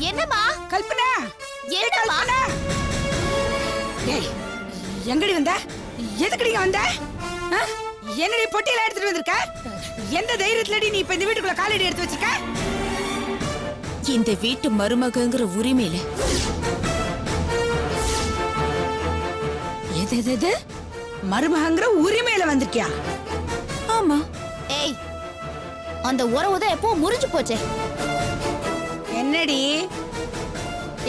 என்னம்மா கல்பனா, என்னம்மா ஏய் எங்கடி வந்த? எதுக்குடி வந்த? என்னடி பொட்டியில எடுத்துட்டு வந்திருக்க? எந்த தைரியத்துலடி நீ இப்ப இந்த வீட்டுக்குள்ள காலடி எடுத்து வச்சிருக்க? இந்த வீட்டு மருமகங்கிற உரிமையில. எது மருமகங்கிற உரிமையில வந்திருக்கியா? ஆமா. ஏய், அந்த உறவுதான் எப்போ முறிஞ்சு போச்சே. என்னடி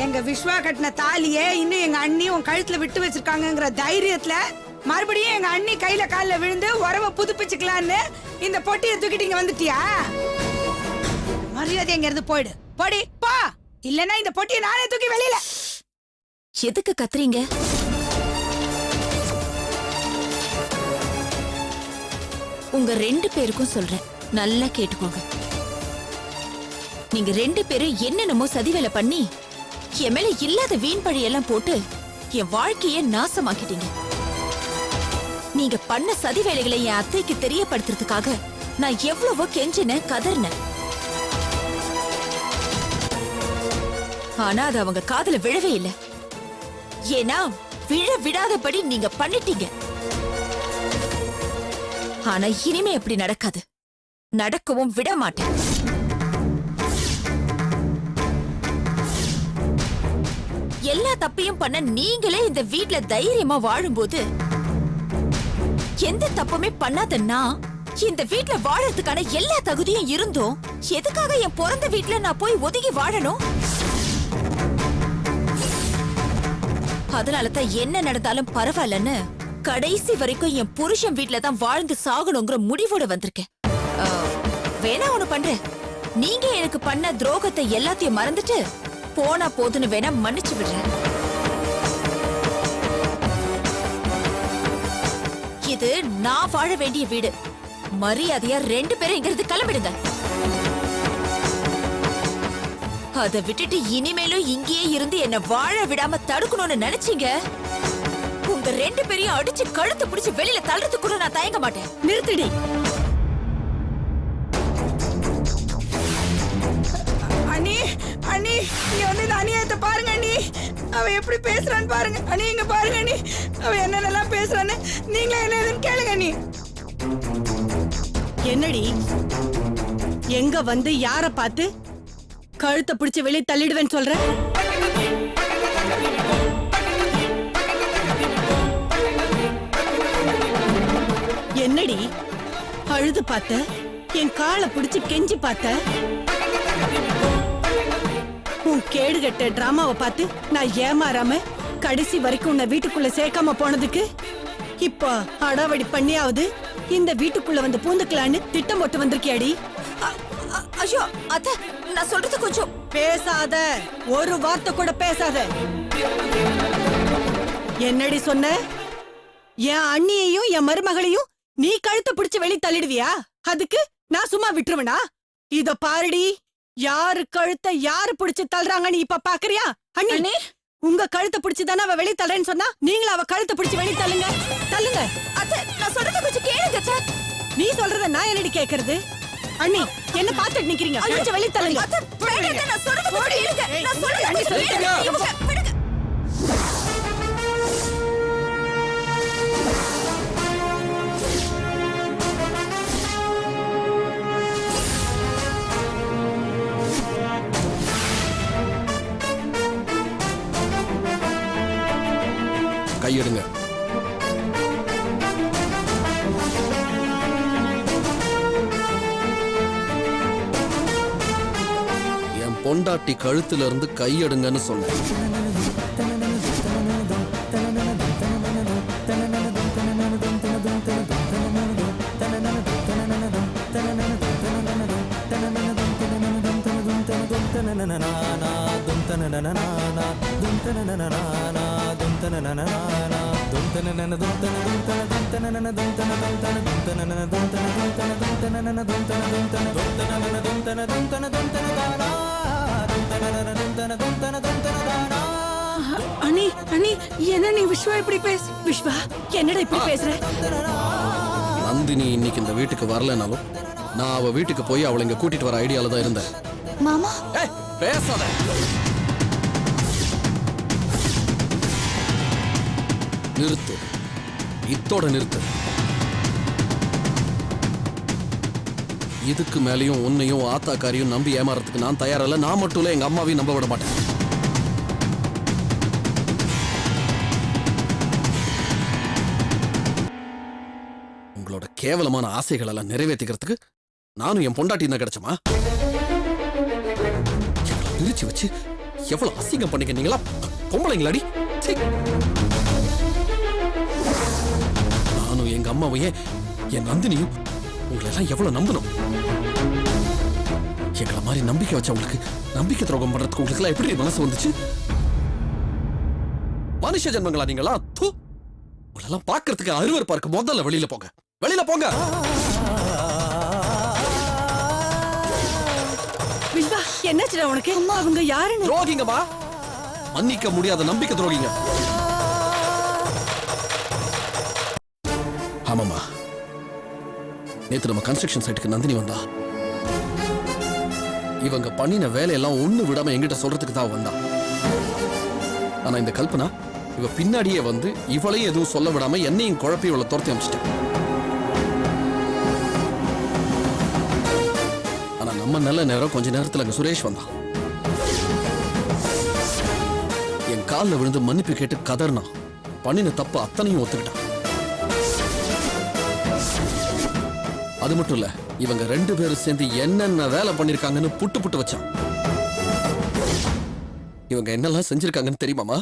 எங்க விஸ்வா கட்டின தாலியே இன்னும் எங்க அண்ணி உன் கழுத்துல விட்டு வச்சிருக்காங்கங்கிற தைரியத்துல மறுபடியும் எங்க அண்ணி கையில கால்ல விழுந்து உறவை புதுப்பிச்சுக்கலான்னு இந்த பொட்டியை தூக்கிட்டு இங்க வந்துட்டியா? மரியாதை எங்க இருந்து போயிடு, போடி போ, இல்லன்னா இந்த பொட்டியை நானே தூக்கி வெளியில. எதுக்கு கத்துறீங்க? உங்க 2 பேருக்கும் சொல்றேன், நல்லா கேட்டுக்கோங்க. நீங்க 2 பேரும் என்னென்னமோ சதி வேலை பண்ணி என் மேல இல்லாத வீண் பழி எல்லாம் போட்டு என் வாழ்க்கைய நாசமாக்கிட்டீங்க. நீங்க பண்ண சதி வேலைகளை என் அத்தைக்கு தெரியப்படுத்துறதுக்காக நான் எவ்வளவோ கெஞ்சின கதறினேன். ஆனா அது அவங்க காதுல விழவே இல்லை. ஏன்னா விழ விடாதபடி நீங்க பண்ணிட்டீங்க. ஆனா இனிமே எப்படி நடக்காது, நடக்கவும் விட மாட்டேன். எல்லா தப்பையும் பண்ண நீங்களே இந்த வீட்ல தைரியமா வாழும்போது எந்த தப்புமே பண்ணாதன்னா இந்த வீட்ல வாழறதுக்கான எல்லா தகுதியும் இருந்தும் எதுக்காக என் பிறந்த வீட்ல நான் போய் ஒதுங்கி வாழணும்? அதனாலதான் என்ன நடந்தாலும் பரவாயில்லன்னு கடைசி வரைக்கும் என் புருஷன் வீட்ல தான் வாழ்ந்து சாகணுங்கிற முடிவோட வந்திருக்கேன். வேணா ஒண்ணு பண்றேன், நீங்க எனக்கு பண்ண துரோகத்தை எல்லாத்தையும் மறந்துட்டு போனா போதுன்னு வேணா மன்னிச்சு விடுறேன். இது நான் வாழ வேண்டிய வீடு. மரியாதையா 2 பேரும் இங்கிருந்து கிளம்பிடுங்க. அதை விட்டுட்டு இனிமேலும் இங்கேயே இருந்து என்ன வாழ விடாம தடுக்கணும்னு நினைச்சீங்க, உங்க 2 பேரையும் அடிச்சு கழுத்து பிடிச்சு வெளியில தள்ளுறது கூட நான் தயங்க மாட்டேன். நிறுத்திடி. அண்ணி அண்ணி, இங்க வந்து இந்த அநியாயத்தை பாருங்க அண்ணி. அவ எப்படி பேசுறான்னு பாருங்க அண்ணி. இங்க பாருங்க அண்ணி, அவ என்னென்னலாம் பேசுறான்னு நீங்களே என்ன ஏதுன்னு கேளுங்க அண்ணி. என்னடி எங்க வந்து யார பார்த்து கழுத்தை பிடிச்சு வெளியே தள்ளிடுவேன்னு சொல்ற? என்னடி அழுது பார்த்த? என் காலை பிடிச்சு கெஞ்சி பார்த்த? உன் கேடுகட்ட டிராமாவை பார்த்து நான் ஏமாறாம கடைசி வரைக்கும் உன்னை வீட்டுக்குள்ள சேர்க்காம போனதுக்கு இப்ப அடாவடி பண்ணியாவது இந்த வீட்டுக்குள்ள வந்து பூந்துக்கலான்னு திட்டம் போட்டு வந்திருக்கியாடி? ஐயோ அத்தை, நான் சொல்றது கொஞ்சம் பேசாத, ஒரு வார்த்தை கூட பேசாத. என்னடி சொன்ன? என் அண்ணியையும் என் மருமகளையும் நீ கழுத்தை பிடிச்சு வெளிய தள்ளிடுவியா? அதுக்கு நான் சும்மா விட்டுருவனா? இத பாருடி, யாரு கழுத்தை யாரு பிடிச்சு தள்ளுறாங்கன்னு இப்ப பாக்குறியா? அண்ணி, உங்க கழுத்தை பிடிச்சுதானே அவ வெளிய தள்ளுறேன்னு சொன்னா, நீங்களும் அவ கழுத்தை பிடிச்சு வெளிய தள்ளுங்க. தள்ளுங்க. அத்தை, நான் சொல்றது கொஞ்சம் கேளுங்க அத்தை. நீ சொல்றத நான் என்னடி கேக்குறது? அண்ணி, என்ன பாத்துட்டு நிக்கிறீங்க? கொஞ்சம் வெளிய தள்ளுங்க. அத்தை, வேண்டாம், நான் சொல்றது கொஞ்சம் கேளுங்க. நான் சொல்றது கொஞ்சம் கேளுங்க. இவங்க விடுங்க. கையெடுங்க. என் பொண்டாட்டி கழுத்துல இருந்து கையெடுங்கன்னு சொன்னேன். அண்ணி அண்ணி, என்ன நீ விஸ்வா இப்படி பேசு? விஸ்வா, என்னடா இப்படி பேசுற? நந்தினி இன்னைக்கு இந்த வீட்டுக்கு வரலனாலும் நான் அவ வீட்டுக்கு போய் அவளை இங்க கூட்டிட்டு வர ஐடியால தான் இருந்தேன். மாமா, பேசாத. நிறுத்து, இத்தோட நிறுத்து. இதுக்கு மேலேயும் உன்னையும் ஆத்தாக்காரியும் நம்பி ஏமாறதுக்கு நான் தயாரில்ல. நான் மட்டும் இல்ல, எங்க அம்மாவையும் நம்ப விட மாட்டேன். உங்களோட கேவலமான ஆசைகள் எல்லாம் நிறைவேற்றிக்கிறதுக்கு நானும் என் பொண்டாட்டி தான் கிடைச்சமா? பிரிச்சு வச்சு எவ்வளவு அசிங்கம் பண்ணிக்க நீங்களா பொம்பளைங்களாடி. நானும் எங்க அம்மாவையும் என் நந்தினியும் உங்களை எல்லாம் எவ்வளவு நம்பணும். எங்களை மாதிரி நம்பிக்கை வச்சவங்களுக்கு நம்பிக்கை துரோகம் பண்றதுக்கு உங்களுக்கு எல்லாம் எப்படி மனசு வந்துச்சு? மனுஷ ஜென்மங்களா நீங்களா? உங்களெல்லாம் பாக்குறதுக்கு அருவருப்பா இருக்கு. முதல்ல வெளியில போங்க, வெளியில போங்க. விஸ்வா, என்னாச்சுடா உனக்கு? அம்மா அவங்க யாருன்னு? துரோகிங்கம்மா, மன்னிக்க முடியாத நம்பிக்கை துரோகிங்க. ஆமாமா, நேத்து நம்ம கன்ஸ்ட்ரக்ஷன் சைட்டுக்கு நந்தினி வந்தா. இவங்க பண்ணின வேலையெல்லாம் ஒண்ணு விடாம எங்கிட்ட சொல்றதுக்கு தான் வந்தா. ஆனா இந்த கல்பனா இவ பின்னாடியே வந்து இவளையும் எதுவும் சொல்ல விடாம என்னையும் குழப்பி இவளை துரத்தி அமிச்சிட்டேன். ஆனா நம்ம நல்ல நேரம் கொஞ்ச நேரத்துல அங்க சுரேஷ் வந்தான். என் காலில் விழுந்து மன்னிப்பு கேட்டு கதர்னா. பண்ணின தப்பு அத்தனையும் ஒத்துக்கிட்டான். அது மட்டும் இல்ல, இவங்க 2 பேரும் சேர்ந்து என்னென்ன வேலை பண்ணிருக்காங்கன்னு புட்டு புட்டு வச்சான். இவங்க என்னெல்லாம் செஞ்சிருக்காங்கன்னு தெரியுமாமா?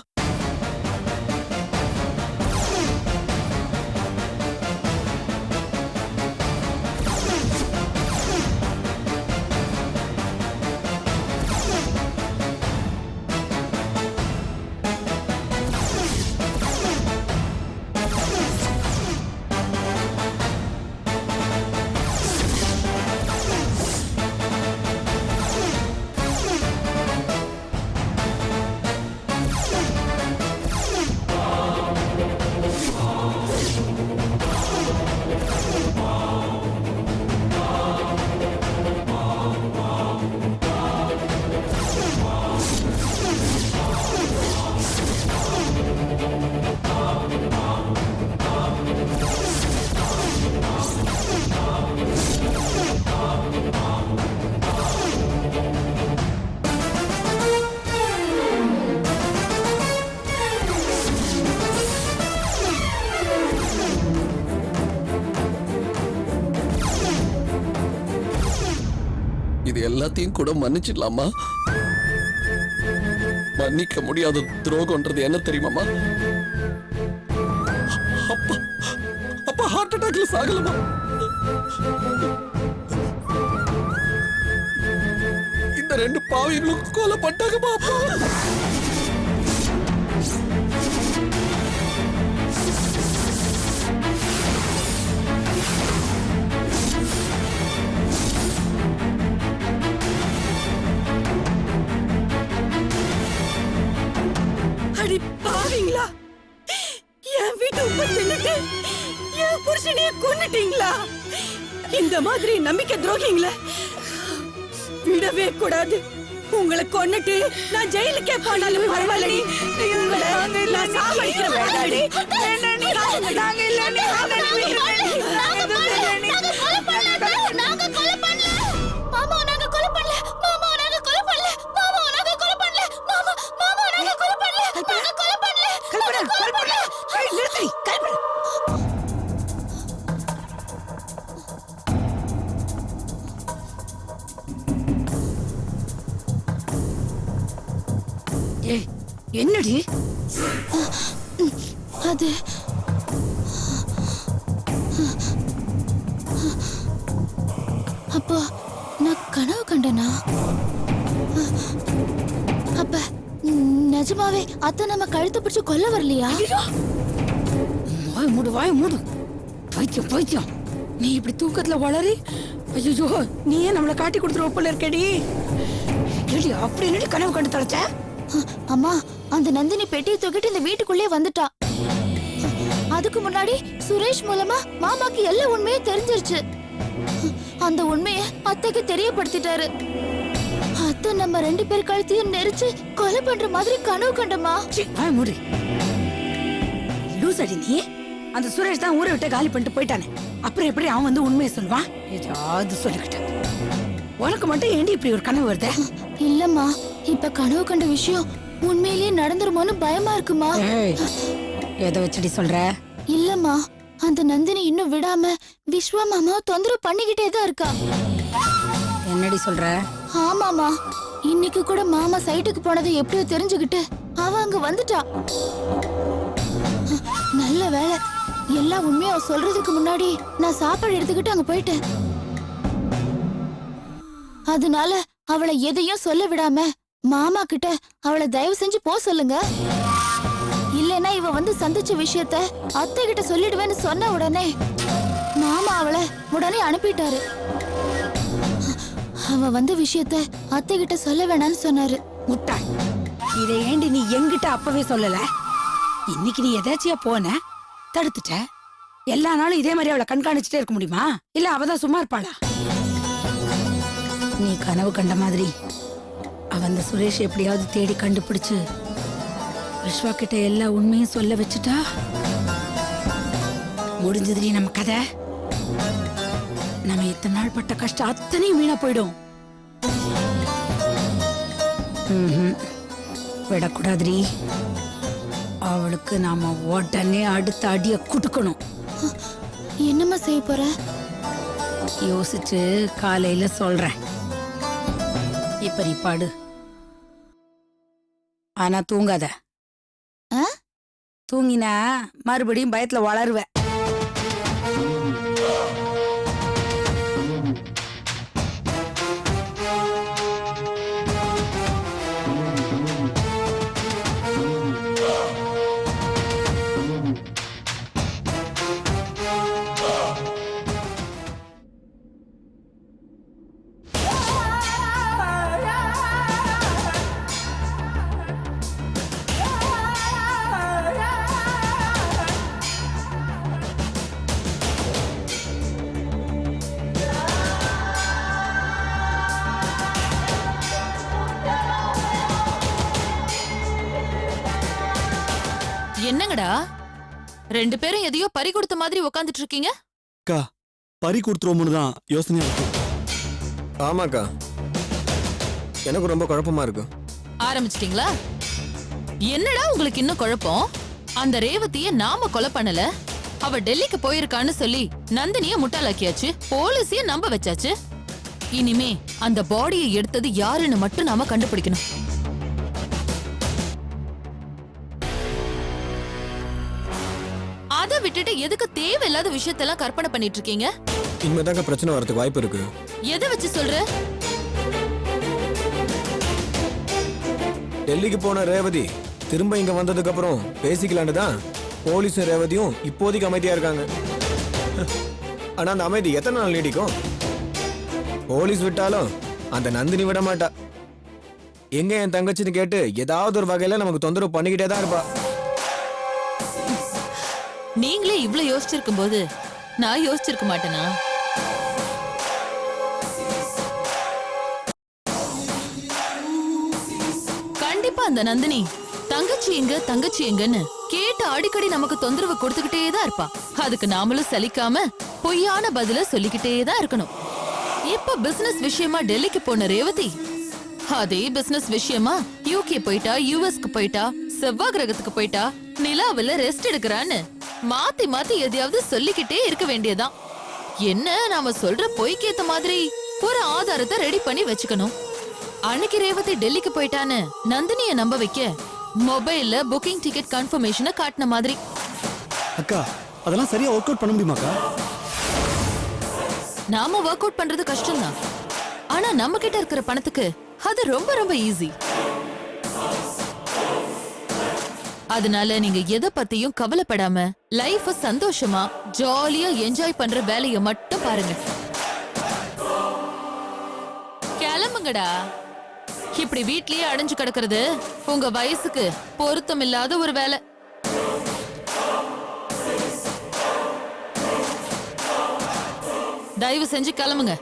இது எல்லாத்தையும் கூட மன்னிச்சிடலாமா? மன்னிக்க முடியாத துரோகம்ன்றது என்ன தெரியுமாமா? அப்பா அப்பா ஹார்ட் அட்டாக்ல சாகலமா? இந்த 2 பாவிகளும் கொலை பண்ணாங்கம்மா. அப்பா அடி பாவீங்களா, என் வீட்டு உப்பு தின்னுட்டு என் புருஷனையே கொன்னுட்டீங்களா? இந்த மாதிரி நம்பிக்கை துரோகிங்கள விடவே கூடாது. உங்களை கொன்னுட்டு நான் ஜெயிலுக்கே போனாலும் பரவாயில்லடி. உங்களை நான் சாவடிக்கிற வேண்டாடி. நாங்க இல்ல, என்னடி அது? அப்போ நான் கனவு கண்டனா? அப்ப நிஜமாவே அத்தை நம்ம கழுத்து பிடிச்சு கொல்ல வரலையா? வாய் மூடு, வாய் மூடு. பைத்தியம் பைத்தியம், நீ இப்படி தூக்கத்துல வளரி. ஐயோ, நீயே நம்மளை காட்டி கொடுத்துரு ஒப்பல இருக்கடி. அப்படி என்னடி கனவு கண்டு தொலைச்ச? அம்மா, அந்த நந்தினி பெட்டியை தூக்கிட்டு இந்த வீட்டுக்குள்ளே வந்துட்டா. அதுக்கு முன்னாடி சுரேஷ் மூலமா மாமாக்கு எல்லா உண்மையும் தெரிஞ்சிருச்சு. அந்த உண்மையை அத்தைக்கு தெரியப்படுத்திட்டாரு. அத்தை நம்ம 2 பேர் கழுத்தையும் நெரிச்சு கொலை பண்ற மாதிரி கனவு கண்டமா. சீ, வாய் மூடு. லூசடி நீ. அந்த சுரேஷ் தான் ஊரை விட்டு காலி பண்ணிட்டு போயிட்டானே. அப்புறம் எப்படி அவன் வந்து உண்மையை சொல்லுவான்? ஏதாவது சொல்லிக்கிட்டேன். உனக்கு மட்டும் ஏண்டி இப்படி ஒரு கனவு வருது? இல்லம்மா, இப்ப கனவு கண்ட விஷயம் உண்மையிலேயே நடந்துருமோன்னு பயமா இருக்குமா. ஏய், எதை வச்சுடி சொல்ற? இல்லம்மா, அந்த நந்தினி இன்னும் விடாம விஸ்வா மாமாவை தொந்தரவு பண்ணிக்கிட்டே தான் இருக்கா. என்னடி சொல்ற? ஆமாமா, இன்னைக்கு கூட மாமா சைட்டுக்கு போனதை எப்படியோ தெரிஞ்சுக்கிட்டு அவ அங்க வந்துட்டா. நல்ல வேளை, எல்லா உண்மையும் அவ சொல்றதுக்கு முன்னாடி நான் சாப்பாடு எடுத்துக்கிட்டு அங்க போயிட்டேன். அதனால அவளை எதையும் சொல்ல விடாம மாமா கிட்ட அவளை தயவு செஞ்சு போ சொல்லுங்க. இல்லைன்னா இவ வந்து சந்திச்ச விஷயத்த அத்தை கிட்ட சொல்லிடுவேன்னு சொன்ன உடனே மாமா அவளை உடனே அனுப்பிட்டாரு. அவ வந்த விஷயத்த அத்தை கிட்ட சொல்ல வேணாம்னு சொன்னாரு. முட்டாள், இதை ஏண்டி நீ என்கிட்ட அப்பவே சொல்லல? இன்னைக்கு நீ எதாச்சியா போன தடுத்துட்ட. எல்லா நாளும் இதே மாதிரி அவளை கண்காணிச்சுட்டே இருக்க முடியுமா? இல்ல அவதான் சும்மா இருப்பாளா? நீ கனவு கண்ட மாதிரி அவ அந்த சுரேஷ் எப்படியாவது தேடி கண்டுபிடிச்சு விஸ்வா கிட்ட எல்லா உண்மையும் சொல்ல வச்சுட்டா முடிஞ்சதுடி நம்ம கதை. நம்ம இத்தனை நாள் பட்ட கஷ்டம் அத்தனையும் வீணா போயிடும். விடக்கூடாதுடி. அவளுக்கு நாம உடனே அடுத்த அடிய குடுக்கணும். என்னம்மா செய்ய போற? யோசிச்சு காலையில சொல்றேன். இப்ப நீ பாடு, ஆனா தூங்காத. ஆ? தூங்கினா மறுபடியும் பயத்துல வளருவ. என்னங்கடா 2 பேரும் எதையோ பறி கொடுத்த மாதிரி உக்காந்துட்டு இருக்கீங்க? அக்கா பறி கொடுத்துருவோம்னு தான் யோசனையா இருக்கு. ஆமாக்கா, எனக்கு ரொம்ப குழப்பமா இருக்கு. ஆரம்பிச்சிட்டீங்களா? என்னடா உங்களுக்கு இன்னும் குழப்பம்? அந்த ரேவதிய நாம கொலை பண்ணல, அவ டெல்லிக்கு போயிருக்கான்னு சொல்லி நந்தினிய முட்டாளாக்கியாச்சு, போலீஸைய நம்ப வச்சாச்சு. இனிமே அந்த பாடியை எடுத்தது யாருன்னு மட்டும் நாம கண்டுபிடிக்கணும். அதை விட்டுட்டு எதுக்கு தேவையில்லாத விஷயத்தெல்லாம் கற்பனை பண்ணிட்டு இருக்கீங்க? இனிமேதாங்க பிரச்சனை வரதுக்கு வாய்ப்பு இருக்கு. எதை வச்சு சொல்ற? டெல்லிக்கு போன ரேவதி திரும்ப இங்க வந்ததுக்கு அப்புறம் பேசிக்கலான்னு தான் போலீஸும் ரேவதியும் இப்போதைக்கு அமைதியா இருக்காங்க. ஆனா அந்த அமைதி எத்தனை நாள் நீடிக்கும்? போலீஸ் விட்டாலும் அந்த நந்தினி விட மாட்டா. எங்க என் தங்கச்சின்னு கேட்டு ஏதாவது ஒரு வகையில நமக்கு தொந்தரவு பண்ணிக்கிட்டே தான் இருப்பா. நீங்களே இவ்ளோ யோசிச்சிருக்கும் போது நான் யோசிச்சிருக்க மாட்டேனா? கண்டிப்பா அந்த நந்தினி தங்கச்சி எங்கன்னு கேட்டு அடிக்கடி நமக்கு தொந்தரவு கொடுத்துக்கிட்டே தான் இருப்பா. அதுக்கு நாமளும் சலிக்காம பொய்யான பதில சொல்லிக்கிட்டே தான் இருக்கணும். இப்ப பிசினஸ் விஷயமா டெல்லிக்கு போன ரேவதி அதே பிசினஸ் விஷயமா யூகே போயிட்டா, யுஎஸ்க்கு போயிட்டா, செவ்வாய் கிரகத்துக்கு போயிட்டா, நிலாவுல ரெஸ்ட் எடுக்கறான்னு மாத்தி மாத்தி எதையாவது சொல்லிக்கிட்டே இருக்க வேண்டியதான். என்ன நாம சொல்ற பொய்க்கேத்த மாதிரி ஒரு ஆதாரத்தை ரெடி பண்ணி வச்சுக்கணும். அன்னைக்கு ரேவதி டெல்லிக்கு போயிட்டான்னு நந்தினிய நம்ப வைக்க மொபைல்ல புக்கிங் டிக்கெட் கன்ஃபர்மேஷனை காட்டின மாதிரி. அக்கா அதெல்லாம் சரியா ஒர்க் அவுட் பண்ண முடியுமாக்கா? நாம ஒர்க் அவுட் பண்றது கஷ்டம்தான், ஆனா நம்ம கிட்ட இருக்கிற பணத்துக்கு அது ரொம்ப ரொம்ப ஈஸி. அதனால நீங்க எதை பத்தியும் கவலைப்படாம லைஃப சந்தோஷமா ஜாலியா என்ஜாய் பண்ற வேலைய மட்டும் பாருங்க. கிளம்புங்கடா. இப்படி வீட்லயே அடைஞ்சு கிடக்கிறது உங்க வயசுக்கு பொருத்தம் இல்லாத ஒரு வேலை. தயவு செஞ்சு கிளம்புங்க.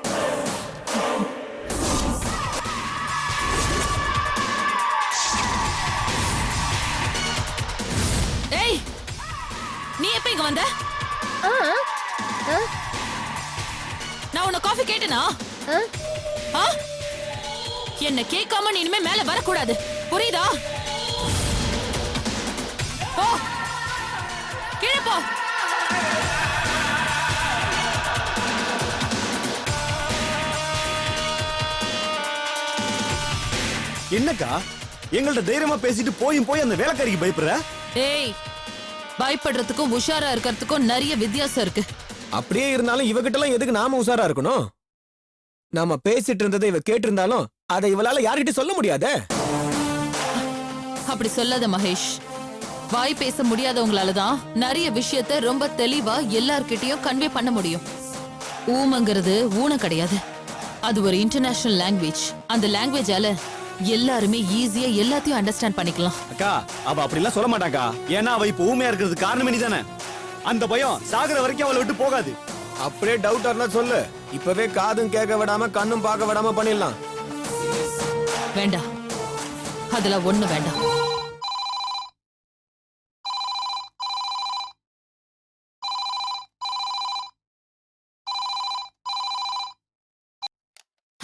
எப்ப இங்க வந்த? நான் உன்னை காஃபி கேட்டனா? என்ன கேட்காம நீ இனிமே மேல வரக்கூடாது, புரியுதா? போ, கீழே போ. என்னக்கா எங்கள்ட்ட தைரியமா பேசிட்டு போய் அந்த வேலைக்காரிக்கு பயப்படுற? ஏய், பயப்படுறதுக்கும் உஷாரா இருக்கிறதுக்கும் நிறைய வித்தியாசம் இருக்கு. அப்படியே இருந்தாலும் இவகிட்ட எல்லாம் எதுக்கு நாம உஷாரா இருக்கணும்? நாம பேசிட்டு இருந்ததை இவ கேட்டிருந்தாலும் அதை இவளால யார்கிட்ட சொல்ல முடியாதே. அப்படி சொல்லாத மகேஷ். வாய் பேச முடியாதவங்களால தான் நிறைய விஷயத்த ரொம்ப தெளிவா எல்லார்கிட்டயும் கன்வே பண்ண முடியும். ஊமங்கிறது ஊனம் கிடையாது, அது ஒரு இன்டர்நேஷனல் லாங்குவேஜ். அந்த லாங்குவேஜால எல்லாருமே ஈஸியா எல்லாத்தையும் அண்டர்ஸ்டாண்ட் பண்ணிக்கலாம். அக்கா அவ அப்படிலாம் சொல்ல மாட்டாக்கா. ஏன்னா அவ இப்ப ஊமையா இருக்கிறது காரணமே நீதானே. அந்த பயம் சாகுற வரைக்கும் அவளை விட்டு போகாது. அப்படியே டவுட்டா இருந்தா சொல்லு, இப்பவே காதும் கேட்க விடாம கண்ணும் பார்க்க விடாம பண்ணிடலாம். வேண்டாம், அதெல்லாம் ஒண்ணு வேண்டாம்.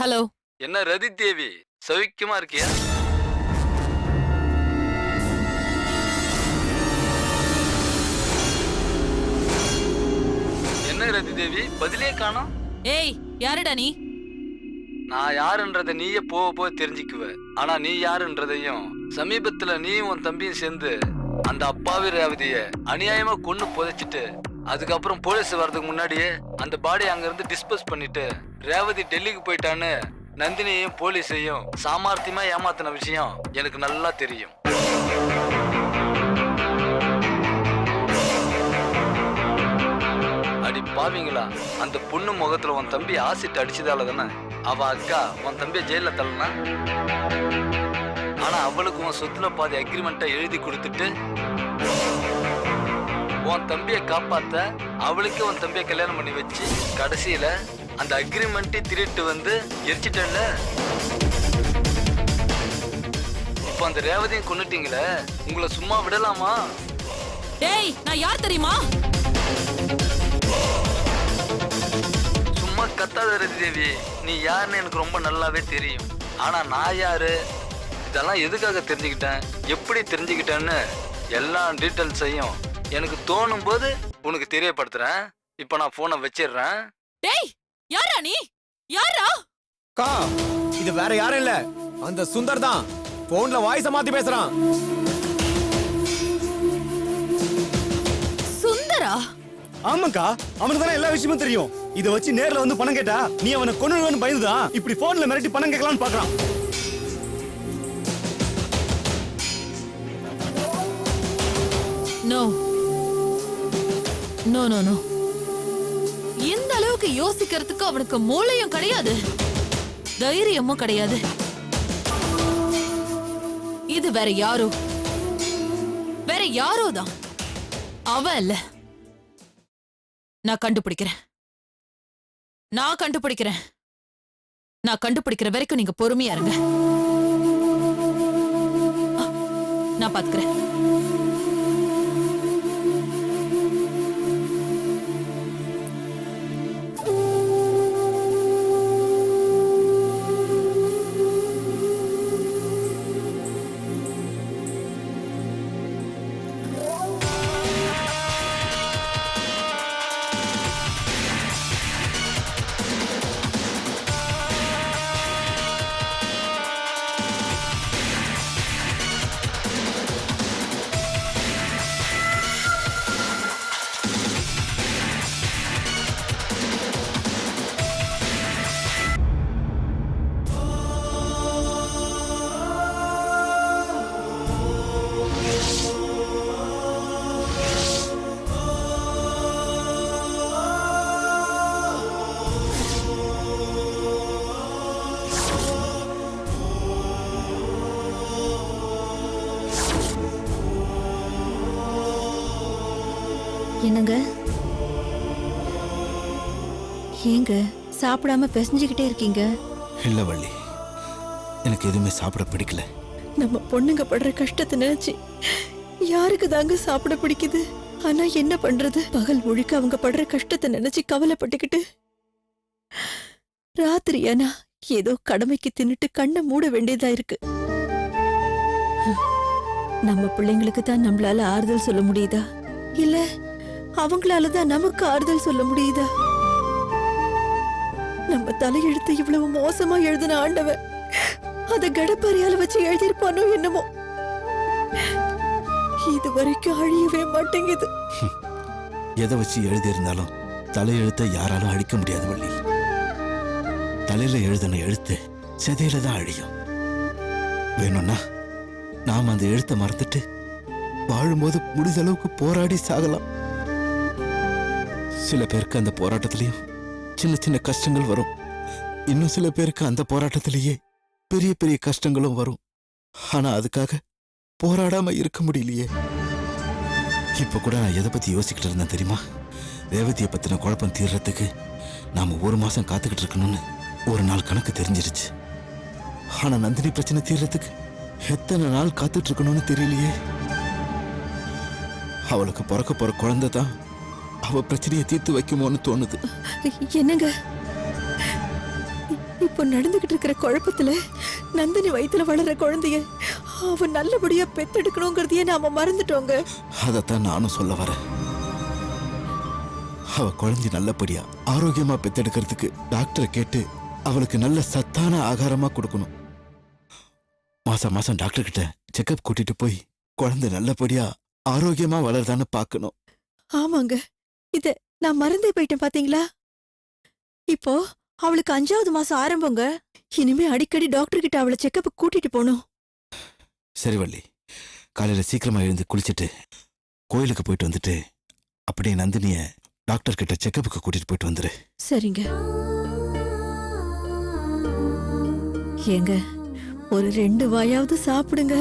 ஹலோ. என்ன ரதி தேவி, சௌக்கியமா இருக்கியா? என்ன ரதி தேவி, பதிலே காணோம்? ஏய், யாருடா நீ? நான் யாருன்றத நீயே போக தெரிஞ்சுக்குவ. ஆனா நீ யாருன்றதையும் சமீபத்துல நீயும் உன் தம்பியும் சேர்ந்து அந்த அப்பாவி ரேவதிய அநியாயமா கொன்னு புதைச்சிட்டு அதுக்கப்புறம் போலீஸ் வர்றதுக்கு முன்னாடியே அந்த பாடியை அங்க இருந்து டிஸ்போஸ் பண்ணிட்டு ரேவதி டெல்லிக்கு போயிட்டான்னு நந்தினியையும் போலீஸையும் சாமர்த்தியமா ஏமாத்தின விஷயம் எனக்கு நல்லா தெரியும். அடி பாவீங்களா, அந்த பொண்ணு முகத்துல உன் தம்பி ஆசிட் அடிச்சதால தானே அவ அக்கா உன் தம்பிய ஜெயில தள்ளனா. ஆனா அவளுக்கு உன் சொத்துல பாதி அக்ரிமெண்ட்டை எழுதி கொடுத்துட்டு உன் தம்பியை காப்பாத்த அவளுக்கு உன் தம்பியை கல்யாணம் பண்ணி வச்சு கடைசியில அந்த அக்ரிமெண்ட்டை திருட்டு வந்து எரிச்சிட்டல. இப்ப அந்த ரேவதியும் கொன்னுட்டீங்களே, உங்களை சும்மா விடலாமா? டேய், நான் யார் தெரியுமா? சும்மா கத்தாத ரதி தேவி, நீ யாருன்னு எனக்கு ரொம்ப நல்லாவே தெரியும். ஆனா நான் யாரு, இதெல்லாம் எதுக்காக தெரிஞ்சுக்கிட்டேன், எப்படி தெரிஞ்சுக்கிட்டேன்னு எல்லா டீட்டெயில்ஸையும் எனக்கு தோணும் போது உனக்கு தெரியப்படுத்துறேன். இப்ப நான் போனை வச்சிடுறேன். டேய், யாரா நீ? யாரா? கா, இது வேற யாரும் இல்ல, அந்த சுந்தர் தான். போன்ல வாய்ஸ மாத்தி பேசுறான். சுந்தரா? ஆமாக்கா, அவனுக்கு தானே எல்லா விஷயமும் தெரியும். இத வச்சு நேர்ல வந்து பணம் கேட்டா நீ அவனை கொன்னுடுவேன்னு பயந்துதான் இப்படி போன்ல மிரட்டி பணம் கேட்கலான்னு பாக்குறான். நோ நோ நோ நோ, இந்த அளவுக்கு யோசிக்கிறதுக்கு அவனுக்கு மூளையும் கிடையாது, தைரியமும் கிடையாது. இது வேற யாரோ தான். அவன் இல்ல. நான் கண்டுபிடிக்கிறேன். நான் கண்டுபிடிக்கிற வரைக்கும் நீங்க பொறுமையா இருங்க. நான் பாத்துக்கிறேன். என்னங்க, ஏங்க சாப்பிடாம பிசைஞ்சுக்கிட்டே இருக்கீங்க? இல்ல வள்ளி, எனக்கு எதுவுமே சாப்பிட பிடிக்கல. நம்ம பொண்ணுங்க படுற கஷ்டத்தை நினைச்சு யாருக்கு தாங்க சாப்பிட பிடிக்குது? ஆனா என்ன பண்றது, பகல் முழுக்க அவங்க படுற கஷ்டத்தை நினைச்சு கவலைப்பட்டுக்கிட்டு ராத்திரியானா ஏதோ கடமைக்கு தின்னுட்டு கண்ணை மூட வேண்டியதா இருக்கு. நம்ம பிள்ளைங்களுக்கு தான் நம்மளால ஆறுதல் சொல்ல முடியுதா, இல்ல அவங்களாலதான் நமக்கு ஆறுதல் சொல்ல முடியுதா? நம்ம தலையெழுத்து இவ்வளவு மோசமா எழுதின ஆண்டவன் அத கடப்பாரியால வச்சு எழுதியிருப்பானோ என்னமோ. இது வரைக்கும் அழியவே மாட்டேங்குது. எதை வச்சு எழுதியிருந்தாலும் தலையெழுத்தை யாராலும் அழிக்க முடியாது வள்ளி. தலையில எழுதின எழுத்து செதையில தான் அழியும். வேணும்னா நாம் அந்த எழுத்தை மறந்துட்டு வாழும்போது முடிஞ்ச அளவுக்கு போராடி சாகலாம். சில பேருக்கு அந்த போராட்டத்திலையும் சின்ன சின்ன கஷ்டங்கள் வரும். இன்னும் சில பேருக்கு அந்த போராட்டத்திலேயே பெரிய பெரிய கஷ்டங்களும் வரும். ஆனா அதுக்காக போராடாம இருக்க முடியலையே. இப்ப கூட நான் எதை பத்தி யோசிக்கிட்டு இருந்தேன் தெரியுமா? ரேவதியை பத்தின குழப்பம் தீர்றதுக்கு நாம 1 மாசம் காத்துக்கிட்டு இருக்கணும்னு ஒரு நாள் கணக்கு தெரிஞ்சிருச்சு. ஆனா நந்தினி பிரச்சனை தீர்றதுக்கு எத்தனை நாள் காத்துட்டு இருக்கணும்னு தெரியலையே. அவளுக்கு பிறக்க போற குழந்தை தான் அவ பிரச்சனையை தீர்த்து வைக்குமோன்னு தோணுது. என்னங்க இப்போ நடந்துகிட்டு இருக்கிற குழப்பத்துல நந்தினி வயித்துல வளர்ற குழந்தைய அவ நல்லபடியா பெத்தெடுக்கணுங்கிறதையே நாம மறந்துட்டோங்க. அதத்தான் நானும் சொல்ல வரேன். அவ குழந்தை நல்லபடியா ஆரோக்கியமா பெத்தெடுக்கிறதுக்கு டாக்டரை கேட்டு அவளுக்கு நல்ல சத்தான ஆகாரமா கொடுக்கணும். மாசம் மாசம் டாக்டர் கிட்ட செக்கப் கூட்டிட்டு போய் குழந்தை நல்லபடியா ஆரோக்கியமா வளருதான்னு பார்க்கணும். ஆமாங்க, இத நான் மறந்தே போயிட்டேன் பாத்தீங்களா? இப்போ அவளுக்கு 5வது மாசம் ஆரம்பங்க. இனிமே அடிக்கடி டாக்டர் கிட்ட அவளை செக்கப் கூட்டிட்டு போகணும். சரி வள்ளி, காலையில சீக்கிரமா எழுந்து குளிச்சுட்டு கோயிலுக்கு போயிட்டு வந்துட்டு அப்படியே நந்தினிய டாக்டர் கிட்ட செக்கப்புக்கு கூட்டிட்டு போயிட்டு வந்துரு. சரிங்க. ஏங்க ஒரு 2 வாயாவது சாப்பிடுங்க.